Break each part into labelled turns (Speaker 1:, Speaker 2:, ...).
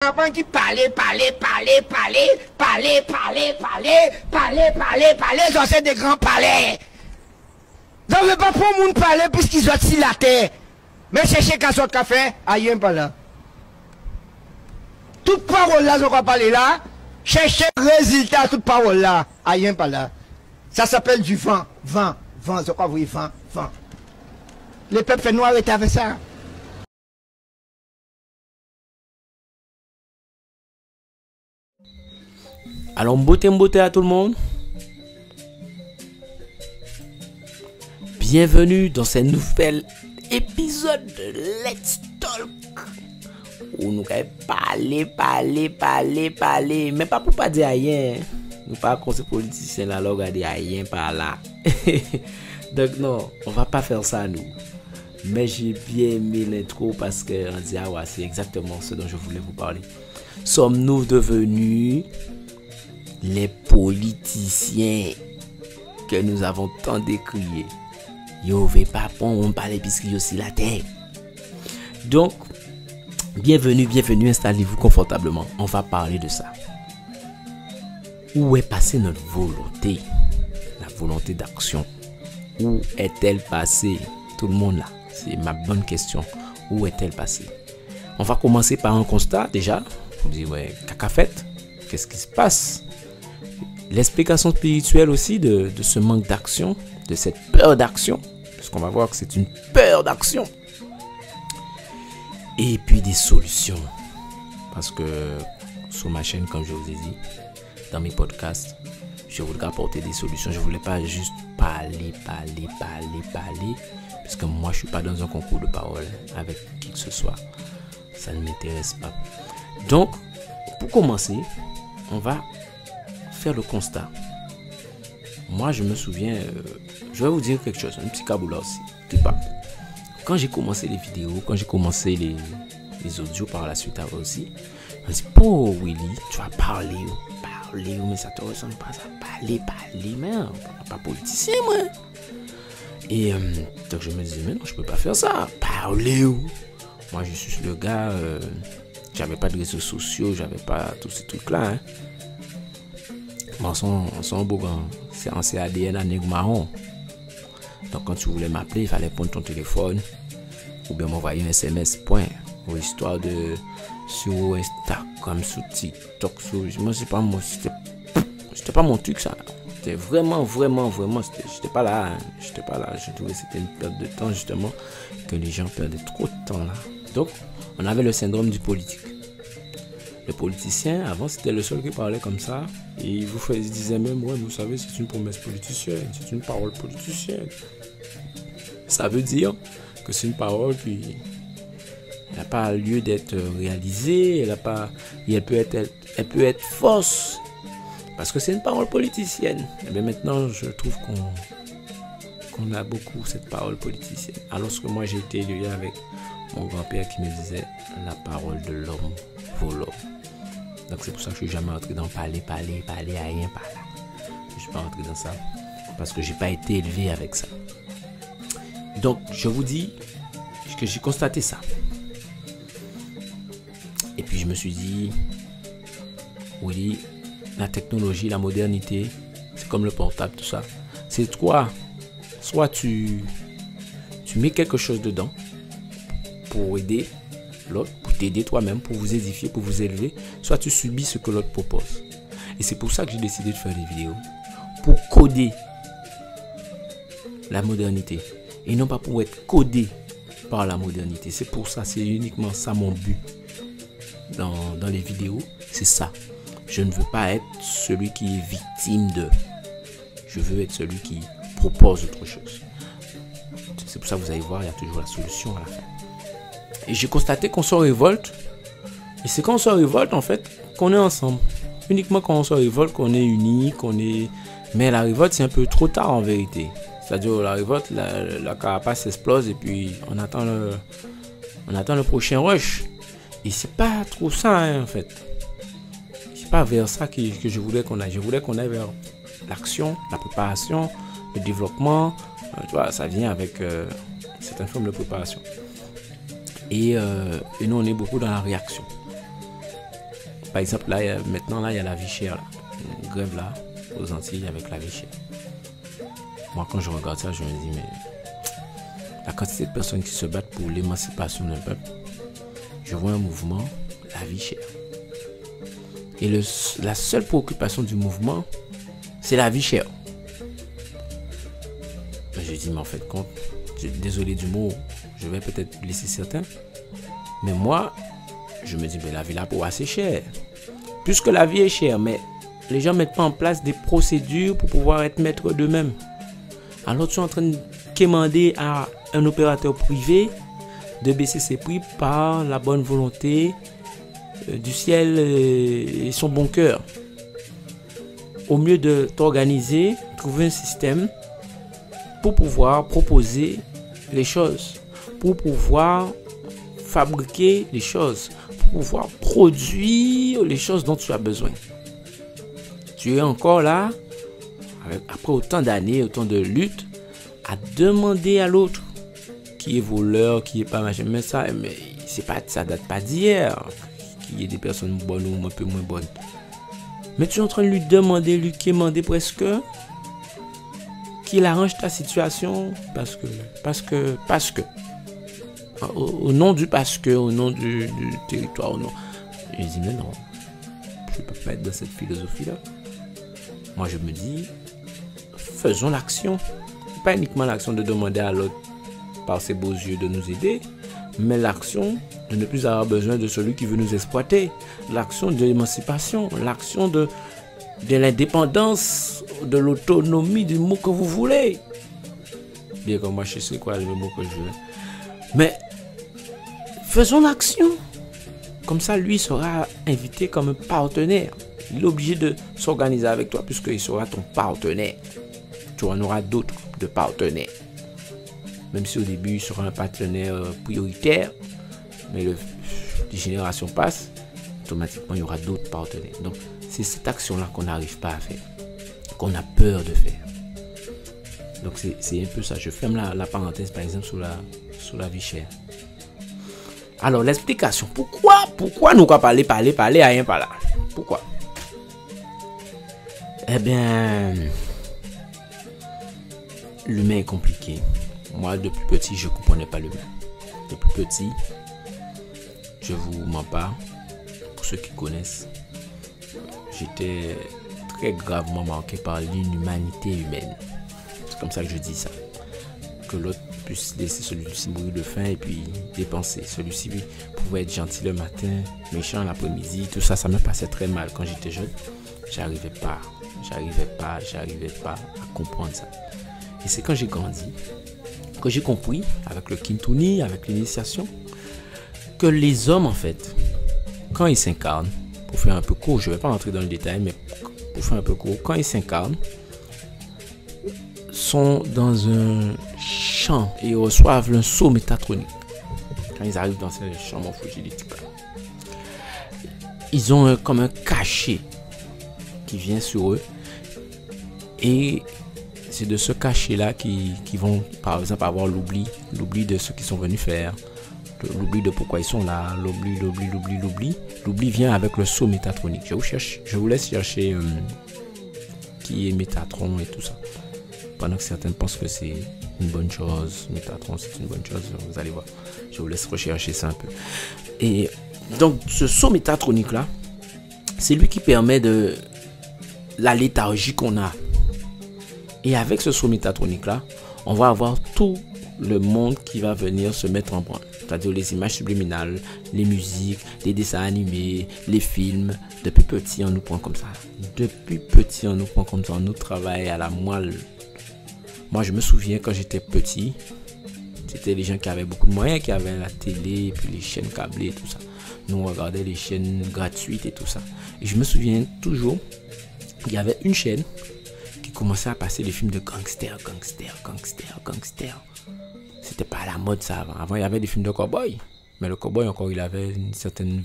Speaker 1: Enfant qui parle, ça c'est des grands palais. Donc ne pas pour moun parler puisqu'ils sont si la terre. Mais chercher qu'à sorte café, aïe pas là. Toute parole là, je vais parler là. Chercher résultat, toute parole là, aïe pas là. Ça s'appelle du vent, je crois oui, vent. Les peuples noirs étaient avec ça.
Speaker 2: Alors, beauté à tout le monde. Bienvenue dans ce nouvel épisode de Let's Talk. Où nous allons parler. Mais pas pour pas dire rien. Nous pas comme ces politiciens là, regarder rien par là. Donc non, on va pas faire ça nous. Mais j'ai bien aimé l'intro parce que on dit ah ouais, c'est exactement ce dont je voulais vous parler. Sommes-nous devenus les politiciens que nous avons tant décriés? Yo ve pas bon, on parle puisque yo aussi la terre. Donc, bienvenue, installez-vous confortablement. On va parler de ça. Où est passée notre volonté? La volonté d'action. Où est-elle passée? Tout le monde là. C'est ma bonne question. Où est-elle passée? On va commencer par un constat déjà. On dit ouais, caca fait. Qu'est-ce qui se passe? L'explication spirituelle aussi de ce manque d'action, de cette peur d'action, parce qu'on va voir que c'est une peur d'action. Et puis des solutions. Parce que sur ma chaîne, comme je vous ai dit, dans mes podcasts, je voudrais apporter des solutions. Je ne voulais pas juste parler. Parce que moi, je ne suis pas dans un concours de parole avec qui que ce soit. Ça ne m'intéresse pas. Donc, pour commencer, on va faire le constat. Moi, je me souviens, je vais vous dire quelque chose, un petit caboula aussi. Quand j'ai commencé les vidéos, quand j'ai commencé les audios par la suite aussi, on dit, oh Willy, tu vas parler, mais ça te ressemble pas à parler, mais on n'est pas politicien, moi. Et donc je me disais, mais non, je peux pas faire ça, parler. Moi, je suis le gars, j'avais pas de réseaux sociaux, j'avais pas tous ces trucs-là. Hein. Moi, son beau grand, c'est en CADN à nègre marron. Donc, quand tu voulais m'appeler, il fallait prendre ton téléphone ou bien m'envoyer un SMS, point. Ou histoire de sur Instagram, sur TikTok, moi, c'est pas moi, c'était pas mon truc, ça. C'était vraiment, j'étais pas là. Je trouvais que c'était une perte de temps, justement, que les gens perdaient trop de temps là. Donc, on avait le syndrome du politique. Le politicien, avant, c'était le seul qui parlait comme ça. Et il disait même, ouais, vous savez, c'est une promesse politicienne, c'est une parole politicienne. Ça veut dire que c'est une parole qui n'a pas lieu d'être réalisée, elle peut être fausse. Parce que c'est une parole politicienne. Et bien maintenant, je trouve qu'on a beaucoup cette parole politicienne. Alors que moi, j'ai été élevé avec mon grand-père qui me disait, la parole de l'homme vaut l'homme. Donc c'est pour ça que je suis jamais entré dans parler à rien par là. Je suis pas entré dans ça parce que j'ai pas été élevé avec ça. Donc je vous dis que j'ai constaté ça. Et puis je me suis dit, oui, la technologie, la modernité, c'est comme le portable, tout ça. C'est toi, soit tu mets quelque chose dedans pour aider l'autre, pour t'aider toi-même, pour vous édifier, pour vous élever, soit tu subis ce que l'autre propose. Et c'est pour ça que j'ai décidé de faire des vidéos, pour coder la modernité, et non pas pour être codé par la modernité. C'est pour ça, c'est uniquement ça mon but dans les vidéos, c'est ça. Je ne veux pas être celui qui est victime de, je veux être celui qui propose autre chose. C'est pour ça que vous allez voir, il y a toujours la solution à la fin. Et j'ai constaté qu'on se révolte. Et c'est quand on se révolte, en fait, qu'on est ensemble. Uniquement quand on se révolte, qu'on est unis, Mais la révolte, c'est un peu trop tard, en vérité. C'est-à-dire, la révolte, la carapace explose et puis on attend le prochain rush. Et c'est pas trop ça, hein, en fait. C'est pas vers ça que je voulais qu'on aille. Je voulais qu'on aille vers l'action, la préparation, le développement. Tu vois, ça vient avec certaines formes de préparation. Et nous, on est beaucoup dans la réaction. Par exemple, là, maintenant, là, il y a la vie chère. Là. Une grève là, aux Antilles avec la vie chère. Moi, quand je regarde ça, je me dis, mais la quantité de personnes qui se battent pour l'émancipation d'un peuple, je vois un mouvement, la vie chère. Et la seule préoccupation du mouvement, c'est la vie chère. Je dis, mais en fait, compte, désolé du mot, je vais peut-être blesser certains, mais moi, je me dis, mais la vie là pour assez cher. Puisque la vie est chère, mais les gens ne mettent pas en place des procédures pour pouvoir être maîtres d'eux-mêmes. Alors tu es en train de demander à un opérateur privé de baisser ses prix par la bonne volonté du ciel et son bon cœur. Au mieux de t'organiser, trouver un système pour pouvoir proposer les choses, pour pouvoir fabriquer les choses, pour pouvoir produire les choses dont tu as besoin. Tu es encore là, après autant d'années, autant de luttes, à demander à l'autre qui est voleur, qui est pas machin, mais ça date pas d'hier, qu'il y ait des personnes bonnes ou un peu moins bonnes. Mais tu es en train de lui quémander presque qu'il arrange ta situation parce que. Au nom du parce que, au nom du territoire, au nom. Je dis, mais non, je ne peux pas être dans cette philosophie-là. Moi, je me dis, faisons l'action. Pas uniquement l'action de demander à l'autre, par ses beaux yeux, de nous aider, mais l'action de ne plus avoir besoin de celui qui veut nous exploiter. L'action de l'émancipation, l'action de l'indépendance, de l'autonomie, du mot que vous voulez. Bien que moi, je sais quoi le mot que je veux. Mais faisons l'action. Comme ça, lui sera invité comme un partenaire. Il est obligé de s'organiser avec toi puisqu'il sera ton partenaire. Tu en auras d'autres de partenaires. Même si au début, il sera un partenaire prioritaire, mais les générations passent, automatiquement, il y aura d'autres partenaires. Donc, c'est cette action-là qu'on n'arrive pas à faire, qu'on a peur de faire. Donc, c'est un peu ça. Je ferme la parenthèse, par exemple, sur la vie chère. Alors, l'explication. Pourquoi nous pas parler, à rien par là? Pourquoi? Eh bien, l'humain est compliqué. Moi, depuis petit, je ne comprenais pas l'humain. Depuis petit, je vous mens pas, pour ceux qui connaissent, j'étais très gravement marqué par l'inhumanité humaine. C'est comme ça que je dis ça. Que l'autre puisse laisser celui-ci mourir de faim et puis dépenser. Celui-ci pouvait être gentil le matin, méchant l'après-midi, tout ça, ça me passait très mal quand j'étais jeune. J'arrivais pas à comprendre ça. Et c'est quand j'ai grandi que j'ai compris, avec le Kintuni, avec l'initiation, que les hommes, en fait, quand ils s'incarnent, pour faire un peu court, je ne vais pas rentrer dans le détail, mais pour faire un peu court, quand ils s'incarnent, sont dans un champ et reçoivent un saut métatronique. Quand ils arrivent dans ce champ morphogénétique, ils ont comme un cachet qui vient sur eux. Et c'est de ce cachet-là qui vont, par exemple, avoir l'oubli de ce qu'ils sont venus faire, l'oubli de pourquoi ils sont là, l'oubli. L'oubli vient avec le saut métatronique. Je vous laisse chercher qui est Métatron et tout ça. Pendant que certains pensent que c'est une bonne chose, Métatron c'est une bonne chose, vous allez voir. Je vous laisse rechercher ça un peu. Et donc, ce saut métatronique-là, c'est lui qui permet de la léthargie qu'on a. Et avec ce saut métatronique-là, on va avoir tout le monde qui va venir se mettre en branle. C'est-à-dire les images subliminales, les musiques, les dessins animés, les films. Depuis petit, on nous prend comme ça. On nous travaille à la moelle. Moi, je me souviens quand j'étais petit, c'était les gens qui avaient beaucoup de moyens, qui avaient la télé, et puis les chaînes câblées et tout ça. Nous, on regardait les chaînes gratuites et tout ça. Et je me souviens toujours, il y avait une chaîne qui commençait à passer les films de gangsters. C'était pas à la mode ça avant. Avant, il y avait des films de cow-boy. Mais le cow-boy, encore, il avait une certaine...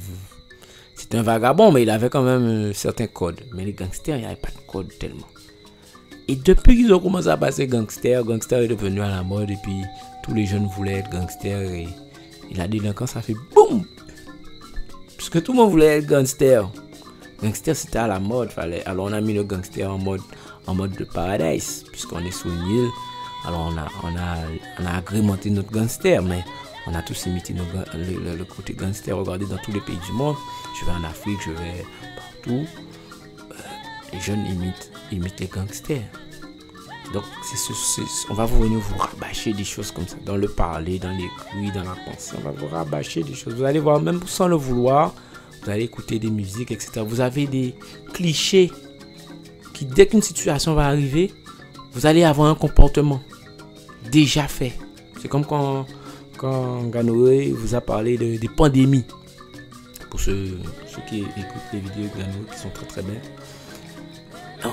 Speaker 2: C'était un vagabond, mais il avait quand même un certain code. Mais les gangsters, il n'y avait pas de code tellement. Et depuis qu'ils ont commencé à passer gangster est devenu à la mode. Et puis, tous les jeunes voulaient être gangsters. Et la délinquance a fait boum! Parce que tout le monde voulait être gangster. Gangster, c'était à la mode. Alors, on a mis le gangster en mode de paradise, puisqu'on est sur une île. Alors, on a agrémenté notre gangster, mais on a tous imité le côté gangster. Regardez, dans tous les pays du monde, je vais en Afrique, je vais partout. Les jeunes imitent les gangsters. Donc, on va venir vous rabâcher des choses comme ça, dans le parler, dans les cris, dans la pensée. On va vous rabâcher des choses. Vous allez voir, même sans le vouloir, vous allez écouter des musiques, etc. Vous avez des clichés qui, dès qu'une situation va arriver, vous allez avoir un comportement déjà fait. C'est comme quand Ganoé vous a parlé des pandémies. Pour ceux qui écoutent les vidéos de Ganoé, qui sont très très belles.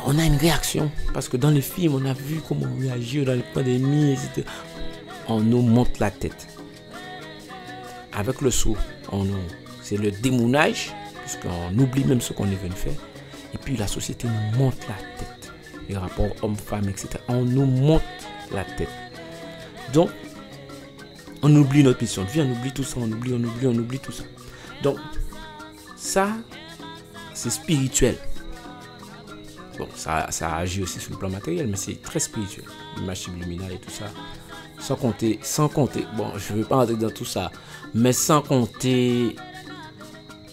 Speaker 2: On a une réaction, parce que dans les films, on a vu comment on réagit dans les pandémies, etc. On nous monte la tête. Avec le saut, c'est le démonage, puisqu'on oublie même ce qu'on est venu faire. Et puis la société nous monte la tête. Les rapports hommes-femmes, etc. On nous monte la tête. Donc, on oublie notre mission de vie, on oublie tout ça, on oublie tout ça. Donc, ça, c'est spirituel. Bon, ça agit aussi sur le plan matériel, mais c'est très spirituel. L'image subliminale et tout ça. Sans compter, bon, je ne veux pas entrer dans tout ça, mais sans compter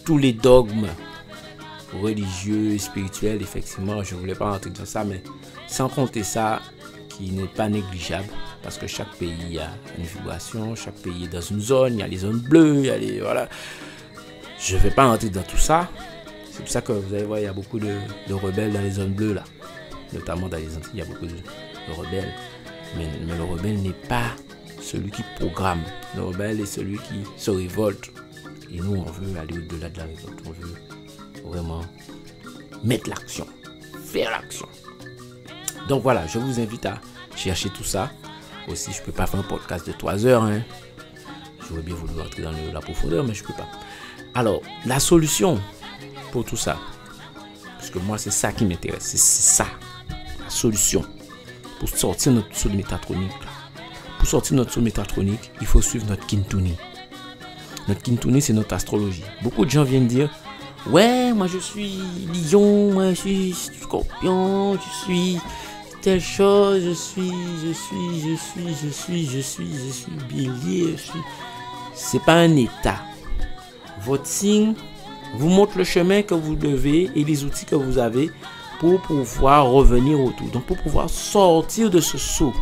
Speaker 2: tous les dogmes religieux et spirituels, effectivement, je ne voulais pas entrer dans ça, mais sans compter ça, qui n'est pas négligeable, parce que chaque pays a une vibration, chaque pays est dans une zone, il y a les zones bleues, il y a les... Voilà. Je ne vais pas entrer dans tout ça. C'est pour ça que vous allez voir, il y a beaucoup de rebelles dans les zones bleues là. Notamment dans les Antilles, il y a beaucoup de rebelles. Mais le rebelle n'est pas celui qui programme. Le rebelle est celui qui se révolte. Et nous, on veut aller au-delà de la révolte. On veut vraiment mettre l'action. Faire l'action. Donc voilà, je vous invite à chercher tout ça. Aussi, je ne peux pas faire un podcast de 3 heures. Hein. J'aurais bien voulu entrer dans la profondeur, mais je ne peux pas. Alors, la solution pour tout ça, parce que moi c'est ça qui m'intéresse, c'est ça la solution pour sortir notre saut de métatronique. Pour sortir notre saut métatronique, il faut suivre notre Kintuni. Notre Kintuni, c'est notre astrologie. Beaucoup de gens viennent dire ouais, moi je suis lion, moi je suis scorpion, je suis telle chose, je suis bélier, c'est pas un état. Votre signe vous montre le chemin que vous devez et les outils que vous avez pour pouvoir revenir autour. Donc, pour pouvoir sortir de ce saut,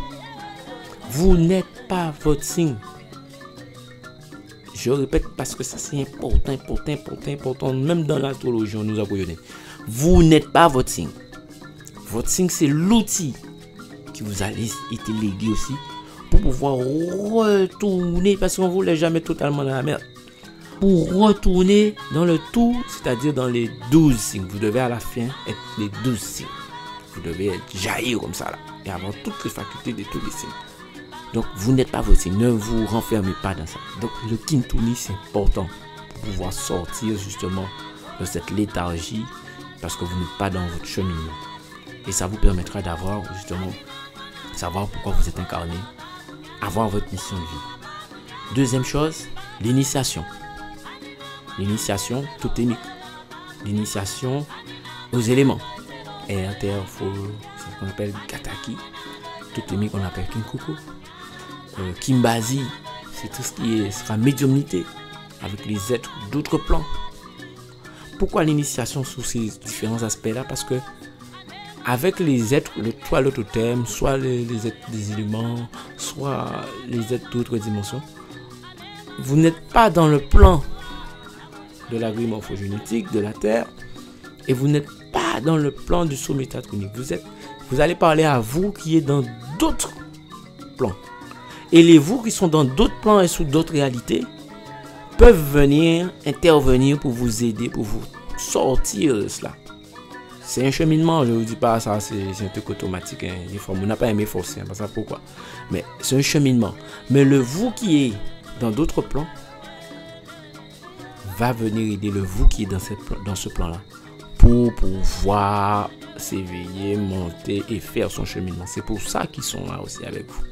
Speaker 2: vous n'êtes pas votre signe. Je répète parce que ça c'est important. Même dans l'astrologie, on nous a bouillonné. Vous n'êtes pas votre signe. Votre signe, c'est l'outil qui vous a été légué aussi pour pouvoir retourner, parce qu'on ne vous laisse jamais totalement dans la merde. Pour retourner dans le tout, c'est-à-dire dans les 12 signes. Vous devez à la fin être les 12 signes. Vous devez jaillir comme ça là, et avoir toutes les facultés de tous les signes. Donc vous n'êtes pas votre signe, ne vous renfermez pas dans ça. Donc le Kintuni, c'est important pour pouvoir sortir justement de cette léthargie, parce que vous n'êtes pas dans votre cheminement. Et ça vous permettra d'avoir justement, savoir pourquoi vous êtes incarné, avoir votre mission de vie. Deuxième chose, l'initiation. L'initiation totémique. L'initiation aux éléments. Air, terre, feu, c'est ce qu'on appelle Kataki. Totémique, on appelle Kinkuku. Kimbazi, c'est tout ce qui sera médiumnité avec les êtres d'autres plans. Pourquoi l'initiation sous ces différents aspects-là? Parce que avec les êtres, soit le totem, soit les êtres des éléments, soit les êtres d'autres dimensions, vous n'êtes pas dans le plan de l'agri morphogénétique de la Terre et vous n'êtes pas dans le plan du saut métatronique. Vous allez parler à vous qui êtes dans d'autres plans. Et les vous qui sont dans d'autres plans et sous d'autres réalités peuvent venir intervenir pour vous aider, pour vous sortir de cela. C'est un cheminement, je ne vous dis pas ça, c'est un truc automatique. Hein. On n'a pas aimé forcer, pas ça pourquoi. Mais c'est un cheminement. Mais le vous qui est dans d'autres plans va venir aider le vous qui est dans ce plan-là pour pouvoir s'éveiller, monter et faire son cheminement. C'est pour ça qu'ils sont là aussi avec vous.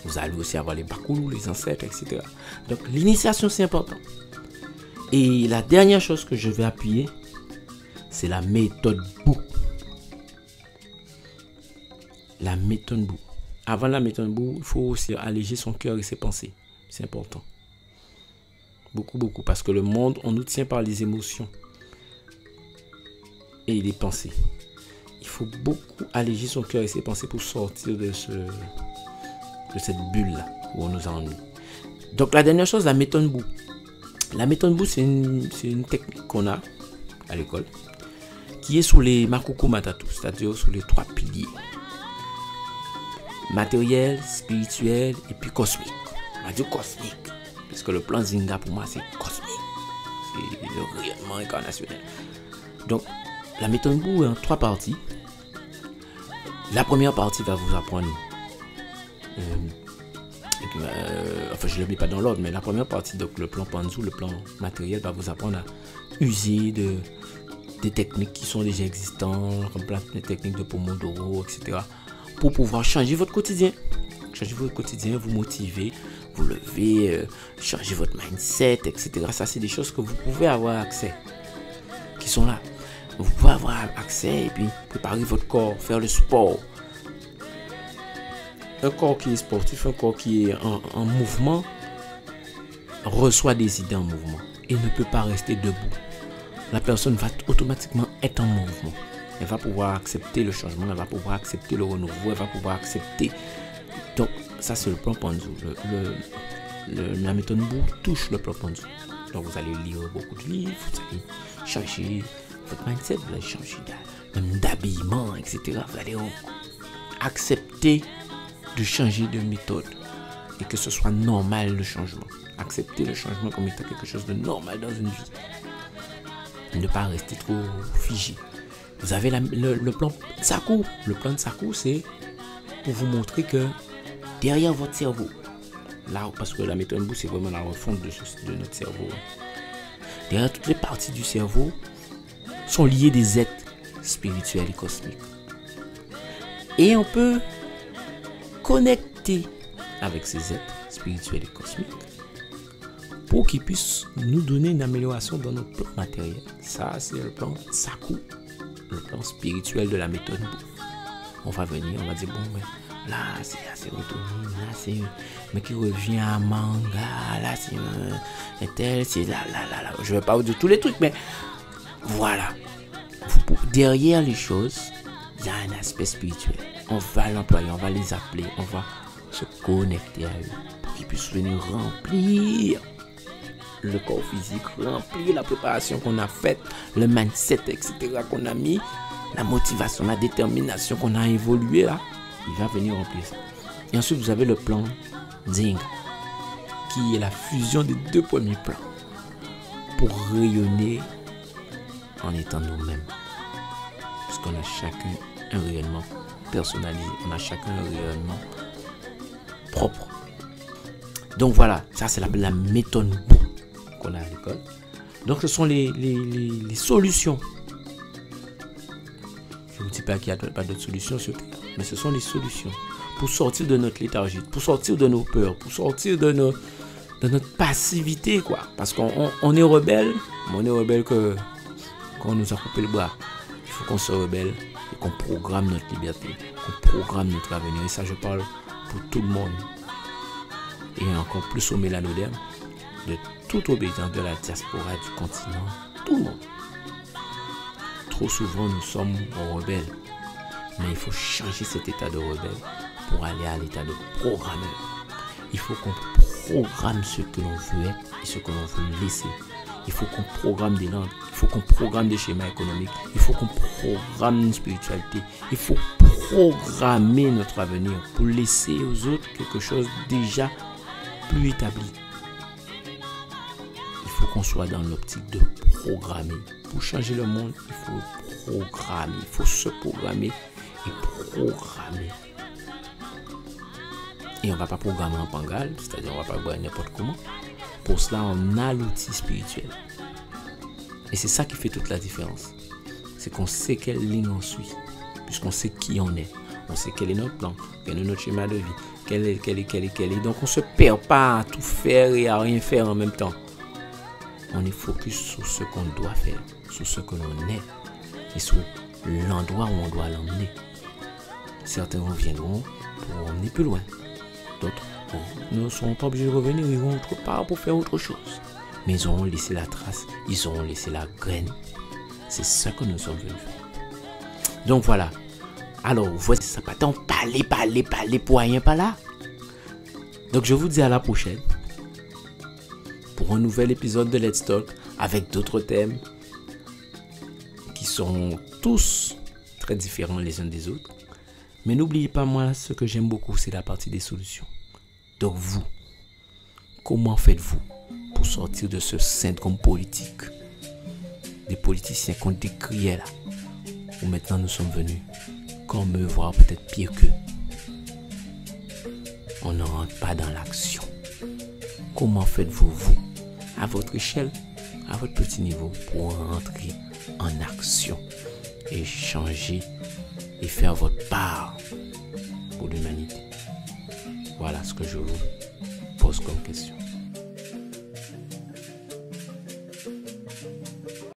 Speaker 2: Vous allez aussi avoir les bakoulous, les ancêtres, etc. Donc l'initiation c'est important. Et la dernière chose que je vais appuyer, c'est la méthode Bou. La méthode Bou. Avant la méthode Bou, il faut aussi alléger son cœur et ses pensées. C'est important. Beaucoup, beaucoup. Parce que le monde, on nous tient par les émotions et les pensées. Il faut beaucoup alléger son cœur et ses pensées pour sortir de cette bulle-là où on nous a emmenés. Donc la dernière chose, la méthode Bou. La méthode Bou, c'est une technique qu'on a à l'école qui est sous les Makuku Matatu, c'est-à-dire sous les 3 piliers. Matériel, spirituel et puis cosmique. On va dire cosmique. Parce que le plan Zinga pour moi c'est cosmique. C'est le rayonnement incarnationnel. Donc la méthode Bou est en 3 parties. La première partie va vous apprendre. Enfin, je ne le mets pas dans l'ordre, mais la première partie, donc le plan Panzu, le plan matériel, va vous apprendre à user des techniques qui sont déjà existantes, comme plein de techniques de Pomodoro, etc. pour pouvoir changer votre quotidien. Changer votre quotidien, vous motiver, vous lever, changer votre mindset, etc. Ça, c'est des choses que vous pouvez avoir accès, qui sont là. Vous pouvez avoir accès et puis préparer votre corps, faire le sport. Un corps qui est sportif, un corps qui est en mouvement, reçoit des idées en mouvement et ne peut pas rester debout. La personne va automatiquement être en mouvement. Elle va pouvoir accepter le changement, elle va pouvoir accepter le renouveau, elle va pouvoir accepter. Donc, ça c'est le plan Panzu. La méthode Bou touche le plan Panzu. Donc, vous allez lire beaucoup de livres, vous allez changer votre mindset, vous allez changer même d'habillement, etc. Vous allez accepter de changer de méthode et que ce soit normal le changement. Accepter le changement comme étant quelque chose de normal dans une vie. Ne pas rester trop figé. Vous avez le plan Saku. Le plan de Saku, c'est pour vous montrer que derrière votre cerveau, là, parce que la méthode Bou, c'est vraiment la refonte de notre cerveau. Derrière toutes les parties du cerveau sont liées des êtres spirituels et cosmiques. Et on peut connecter avec ces êtres spirituels et cosmiques pour qu'ils puissent nous donner une amélioration dans notre plan matériel. Ça, c'est le plan Saku, le plan spirituel de la méthode Bou. On va venir, on va dire, bon, mais là, c'est la sérotonine, là, c'est mais qui revient à manga, là, c'est un tel, c'est là. Je ne vais pas vous dire tous les trucs, mais voilà. Derrière les choses, il y a un aspect spirituel. On va l'employer, on va les appeler, on va se connecter à eux pour qu'ils puissent venir remplir le corps physique, remplir la préparation qu'on a faite, le mindset, etc. qu'on a mis, la motivation, la détermination qu'on a évolué là, il va venir remplir ça. Et ensuite, vous avez le plan Zinga, qui est la fusion des 2 premiers plans pour rayonner en étant nous-mêmes. Parce qu'on a chacun un rayonnement personnalisé, on a chacun un rayonnement propre. Donc voilà, ça c'est la méthode Bou qu'on a à l'école. Donc ce sont les solutions. Je ne vous dis pas qu'il n'y a pas d'autres solutions sur Terre, mais ce sont les solutions pour sortir de notre léthargie, pour sortir de nos peurs, pour sortir de notre passivité, quoi. Parce qu'on est rebelle, mais on est rebelle que quand on nous a coupé le bras. Il faut qu'on se rebelle et qu'on programme notre liberté, qu'on programme notre avenir. Et ça, je parle pour tout le monde. Et encore plus aux mélanodermes, de tout obédience de la diaspora du continent, tout le monde. Trop souvent, nous sommes rebelles. Mais il faut changer cet état de rebelle pour aller à l'état de programmeur. Il faut qu'on programme ce que l'on veut être et ce que l'on veut laisser. Il faut qu'on programme des langues, il faut qu'on programme des schémas économiques, il faut qu'on programme une spiritualité, il faut programmer notre avenir pour laisser aux autres quelque chose déjà plus établi. Il faut qu'on soit dans l'optique de programmer. Pour changer le monde, il faut programmer, il faut se programmer et programmer. Et on ne va pas programmer en pangal, c'est-à-dire on ne va pas programmer n'importe comment. Pour cela, on a l'outil spirituel. Et c'est ça qui fait toute la différence. C'est qu'on sait quelle ligne on suit, puisqu'on sait qui on est. On sait quel est notre plan, quel est notre schéma de vie, quel est. Donc on ne se perd pas à tout faire et à rien faire en même temps. On est focus sur ce qu'on doit faire, sur ce que l'on est. et sur l'endroit où on doit l'emmener. Certains reviendront pour emmener plus loin. D'autres ne seront pas obligés de revenir, ils vont autre part pour faire autre chose. Mais ils auront laissé la trace, ils auront laissé la graine. C'est ça que nous sommes venus faire. Donc voilà. Alors, voici ça pas tant parler pour rien pas là. Donc je vous dis à la prochaine pour un nouvel épisode de Let's Talk avec d'autres thèmes qui sont tous très différents les uns des autres. Mais n'oubliez pas, moi, ce que j'aime beaucoup, c'est la partie des solutions. Donc vous, comment faites-vous pour sortir de ce syndrome politique? Des politiciens qu'on décriait là, où maintenant nous sommes venus, comme eux, voire peut-être pire qu'eux. On ne rentre pas dans l'action. Comment faites-vous, vous, à votre échelle, à votre petit niveau, pour rentrer en action et changer et faire votre part pour l'humanité? Voilà ce que je vous pose comme question.